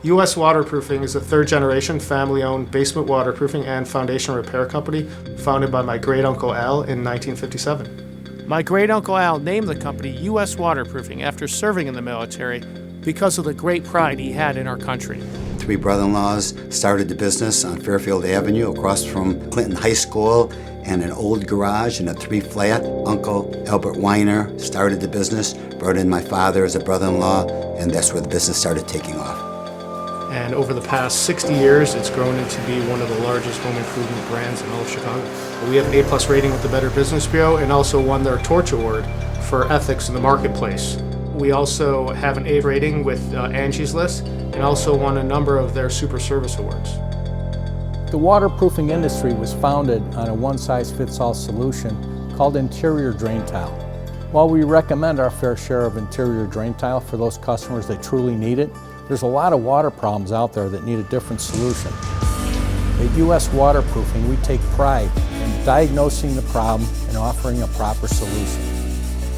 US Waterproofing is a third-generation, family-owned basement waterproofing and foundation repair company founded by my great-uncle Al in 1957. My great-uncle Al named the company US Waterproofing after serving in the military because of the great pride he had in our country. 3 brother-in-laws started the business on Fairfield Avenue across from Clinton High School, and an old garage and a 3-flat. Uncle Albert Weiner started the business, brought in my father as a brother-in-law, and that's where the business started taking off. And over the past 60 years, it's grown into be one of the largest home improvement brands in all of Chicago. We have an A+ rating with the Better Business Bureau and also won their Torch Award for ethics in the marketplace. We also have an A rating with Angie's List and also won a number of their Super Service Awards. The waterproofing industry was founded on a one-size-fits-all solution called interior drain tile. While we recommend our fair share of interior drain tile for those customers that truly need it, there's a lot of water problems out there that need a different solution. At US Waterproofing, we take pride in diagnosing the problem and offering a proper solution.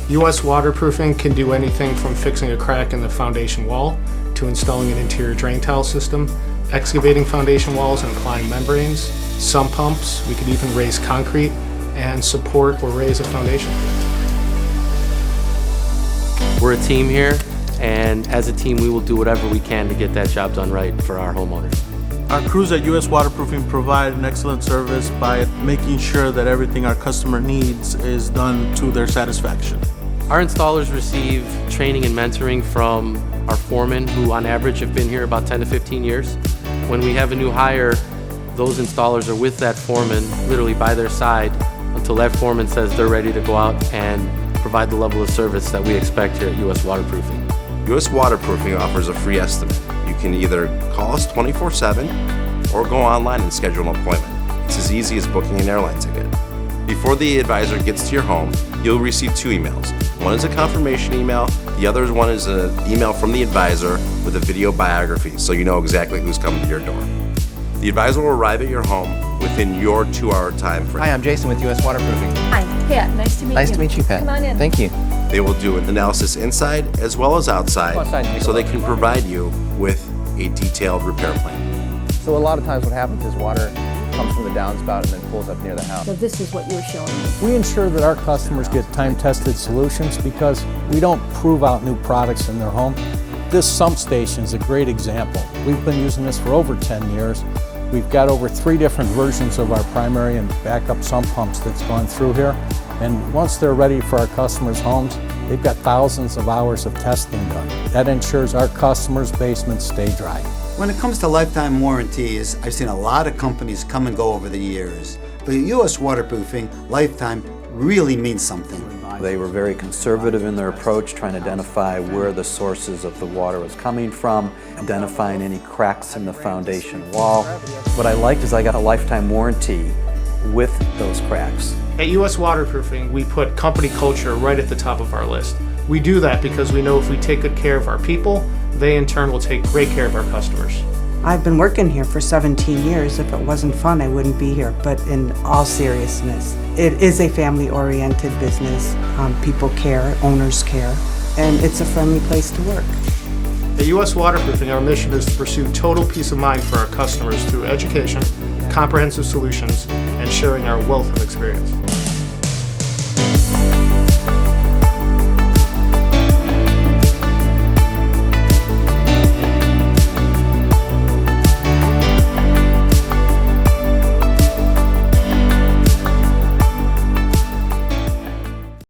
US Waterproofing can do anything from fixing a crack in the foundation wall to installing an interior drain tile system, excavating foundation walls and applying membranes, sump pumps. We could even raise concrete and support or raise a foundation. We're a team here, and as a team we will do whatever we can to get that job done right for our homeowners. Our crews at US Waterproofing provide an excellent service by making sure that everything our customer needs is done to their satisfaction. Our installers receive training and mentoring from our foremen, who on average have been here about 10 to 15 years. When we have a new hire, those installers are with that foreman, literally by their side, until that foreman says they're ready to go out and provide the level of service that we expect here at US Waterproofing. US Waterproofing offers a free estimate. You can either call us 24/7 or go online and schedule an appointment. It's as easy as booking an airline ticket. Before the advisor gets to your home, you'll receive 2 emails. One is a confirmation email, the other one is an email from the advisor with a video biography, so you know exactly who's coming to your door. The advisor will arrive at your home within your 2-hour time frame. Hi, I'm Jason with US Waterproofing. Hi, Pat. Nice to meet you. Nice to meet you, Pat. Come on in. Thank you. They will do an analysis inside as well as outside, so they can provide you with a detailed repair plan. So a lot of times what happens is water comes from the downspout and then pulls up near the house. So this is what you were showing me. We ensure that our customers get time-tested solutions because we don't prove out new products in their home. This sump station is a great example. We've been using this for over 10 years. We've got over 3 different versions of our primary and backup sump pumps that's gone through here. And once they're ready for our customers' homes, they've got thousands of hours of testing done. That ensures our customers' basements stay dry. When it comes to lifetime warranties, I've seen a lot of companies come and go over the years. But at US Waterproofing, lifetime really means something. They were very conservative in their approach, trying to identify where the sources of the water was coming from, identifying any cracks in the foundation wall. What I liked is I got a lifetime warranty with those cracks. At US Waterproofing, we put company culture right at the top of our list. We do that because we know if we take good care of our people, they in turn will take great care of our customers. I've been working here for 17 years. If it wasn't fun, I wouldn't be here. But in all seriousness, it is a family-oriented business. People care, owners care, and it's a friendly place to work. At US Waterproofing, our mission is to pursue total peace of mind for our customers through education, comprehensive solutions, and sharing our wealth of experience.